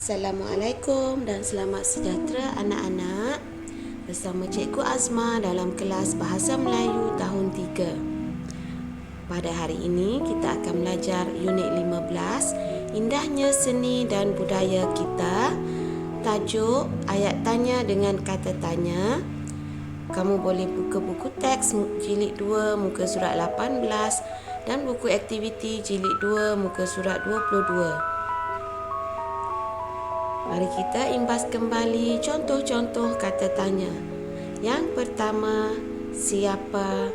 Assalamualaikum dan selamat sejahtera anak-anak. Bersama Cikgu Azma dalam kelas Bahasa Melayu tahun 3. Pada hari ini kita akan belajar unit 15, Indahnya Seni dan Budaya Kita. Tajuk ayat tanya dengan kata tanya. Kamu boleh buka buku teks jilid 2 muka surat 18 dan buku aktiviti jilid 2 muka surat 22. Mari kita imbas kembali contoh-contoh kata tanya. Yang pertama, siapa?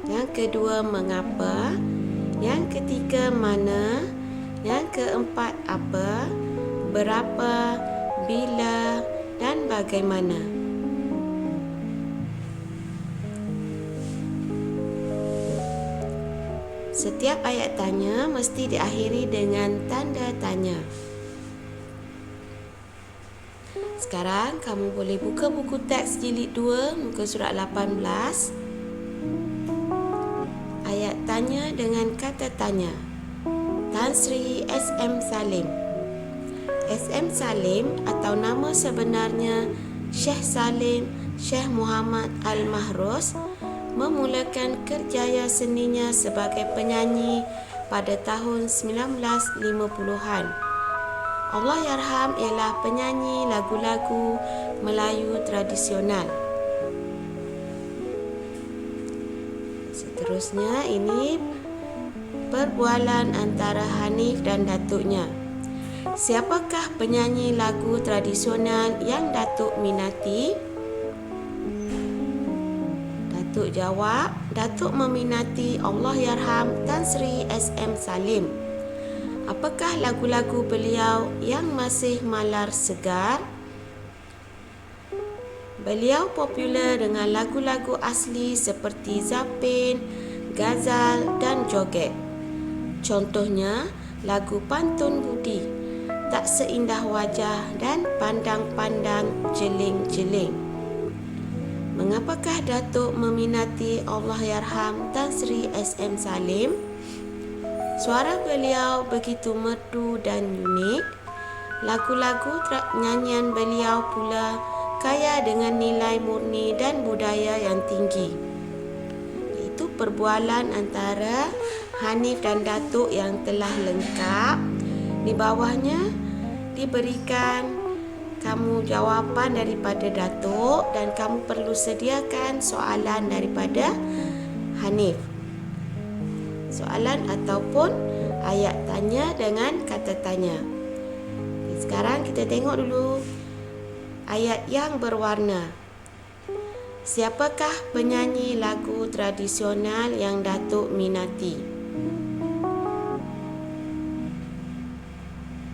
Yang kedua, mengapa? Yang ketiga, mana? Yang keempat, apa? Berapa? Bila? Dan bagaimana? Setiap ayat tanya mesti diakhiri dengan tanda tanya. Sekarang kamu boleh buka buku teks jilid 2 muka surat 18. Ayat tanya dengan kata tanya. Tan Sri S.M. Salim. S.M. Salim atau nama sebenarnya Syekh Salim Syekh Muhammad Al-Mahruz memulakan kerjaya seninya sebagai penyanyi pada tahun 1950-an. Allahyarham ialah penyanyi lagu-lagu Melayu tradisional. Seterusnya ini perbualan antara Hanif dan datuknya. Siapakah penyanyi lagu tradisional yang datuk minati? Datuk jawab, datuk meminati Allahyarham Tan Sri S.M. Salim. Apakah lagu-lagu beliau yang masih malar segar? Beliau popular dengan lagu-lagu asli seperti zapin, gazal dan joget. Contohnya, lagu Pantun Budi, Tak Seindah Wajah dan Pandang-Pandang Jeling-Jeling. Mengapakah Datuk meminati Allahyarham Tan Sri S.M. Salim? Suara beliau begitu merdu dan unik. Lagu-lagu nyanyian beliau pula kaya dengan nilai murni dan budaya yang tinggi. Itu perbualan antara Hanif dan Datuk yang telah lengkap. Di bawahnya diberikan kamu jawapan daripada Datuk dan kamu perlu sediakan soalan daripada Hanif. Soalan ataupun ayat tanya dengan kata tanya. Sekarang kita tengok dulu ayat yang berwarna. Siapakah penyanyi lagu tradisional yang Datuk minati?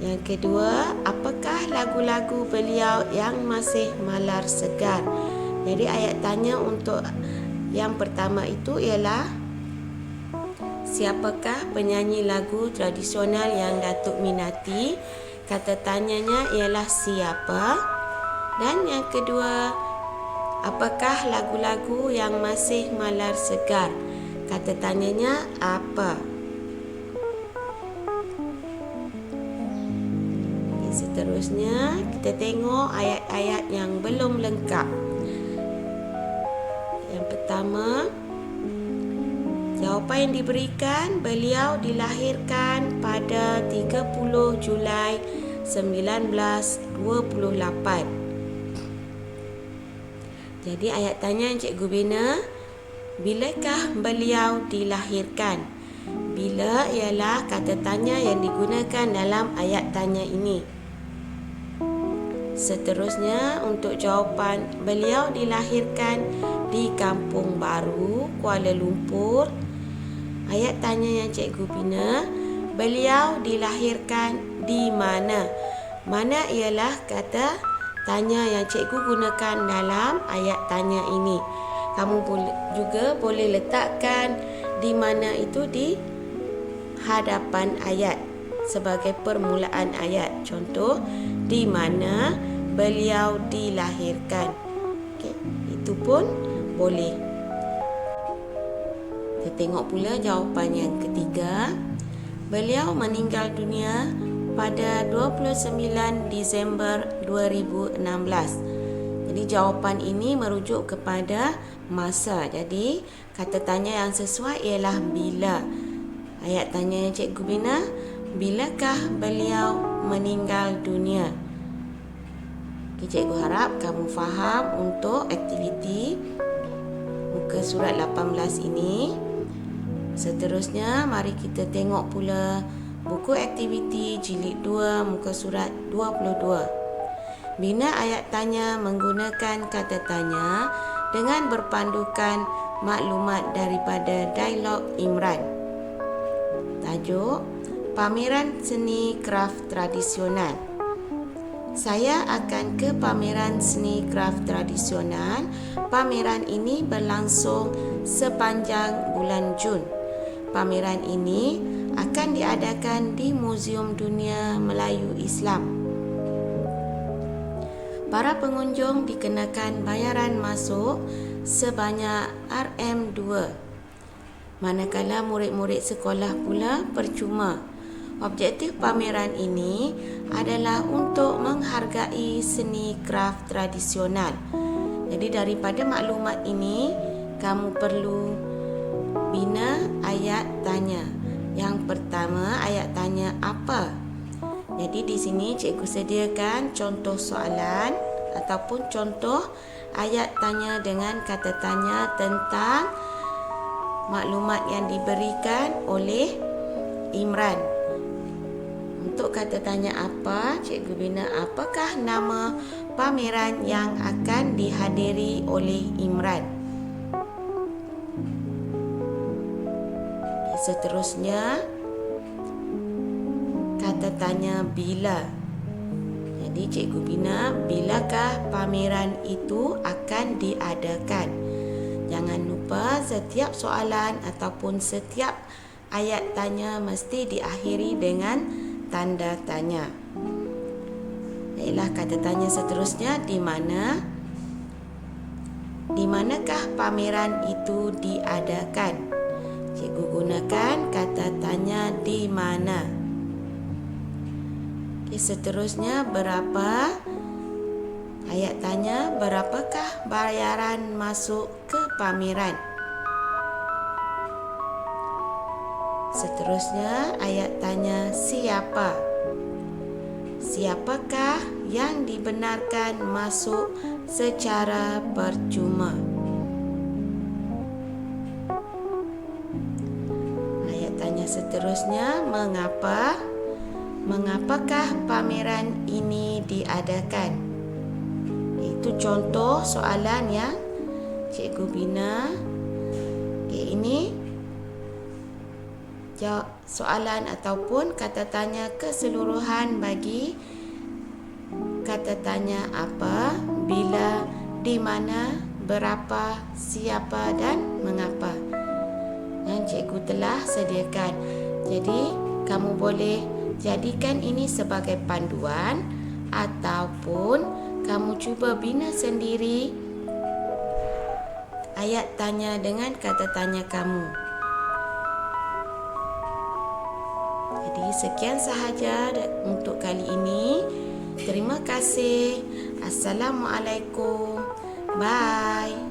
Yang kedua, apakah lagu-lagu beliau yang masih malar segar? Jadi ayat tanya untuk yang pertama itu ialah siapakah penyanyi lagu tradisional yang Datuk minati? Kata tanyanya ialah siapa. Dan yang kedua, apakah lagu-lagu yang masih malar segar? Kata tanyanya apa? Seterusnya, kita tengok ayat-ayat yang belum lengkap. Yang pertama, jawapan yang diberikan, beliau dilahirkan pada 30 Julai 1928. Jadi ayat tanya Cikgu bina, bilakah beliau dilahirkan? Bila ialah kata tanya yang digunakan dalam ayat tanya ini. Seterusnya untuk jawapan, beliau dilahirkan di Kampung Baru, Kuala Lumpur. Ayat tanya yang Cikgu bina, beliau dilahirkan di mana? Mana ialah kata tanya yang Cikgu gunakan dalam ayat tanya ini. Kamu juga boleh letakkan di mana itu di hadapan ayat sebagai permulaan ayat. Contoh, di mana beliau dilahirkan. Okey, itu pun boleh. Kita tengok pula jawapan yang ketiga. Beliau meninggal dunia pada 29 Disember 2016. Jadi jawapan ini merujuk kepada masa. Jadi kata tanya yang sesuai ialah bila. Ayat tanya Cikgu Bina, bilakah beliau meninggal dunia? Cikgu harap kamu faham untuk aktiviti muka surat 18 ini. Seterusnya, mari kita tengok pula buku aktiviti jilid 2 muka surat 22. Bina ayat tanya menggunakan kata tanya dengan berpandukan maklumat daripada dialog Imran. Tajuk, pameran seni kraft tradisional. Saya akan ke pameran seni kraft tradisional. Pameran ini berlangsung sepanjang bulan Jun. Pameran ini akan diadakan di Muzium Dunia Melayu Islam. Para pengunjung dikenakan bayaran masuk sebanyak RM2. Manakala murid-murid sekolah pula percuma. Objektif pameran ini adalah untuk menghargai seni kraft tradisional. Jadi daripada maklumat ini, kamu perlu bina ayat tanya. Yang pertama, ayat tanya apa? Jadi di sini cikgu sediakan contoh soalan ataupun contoh ayat tanya dengan kata tanya tentang maklumat yang diberikan oleh Imran. Untuk kata tanya apa, Cikgu bina apakah nama pameran yang akan dihadiri oleh Imran. Seterusnya, kata tanya bila. Jadi Cikgu bina bilakah pameran itu akan diadakan. Jangan lupa setiap soalan ataupun setiap ayat tanya mesti diakhiri dengan tanda tanya. Baiklah, kata tanya seterusnya di mana? Di manakah pameran itu diadakan? Cikgu gunakan kata tanya di mana. Okay, seterusnya berapa? Ayat tanya berapakah bayaran masuk ke pameran? Seterusnya, ayat tanya siapa? Siapakah yang dibenarkan masuk secara percuma? Ayat tanya seterusnya, mengapa? Mengapakah pameran ini diadakan? Itu contoh soalan yang Cikgu bina. Okay, ini soalan ataupun kata tanya keseluruhan bagi kata tanya apa, bila, di mana, berapa, siapa dan mengapa yang cikgu telah sediakan. Jadi kamu boleh jadikan ini sebagai panduan ataupun kamu cuba bina sendiri ayat tanya dengan kata tanya kamu. Jadi sekian sahaja untuk kali ini. Terima kasih. Assalamualaikum. Bye.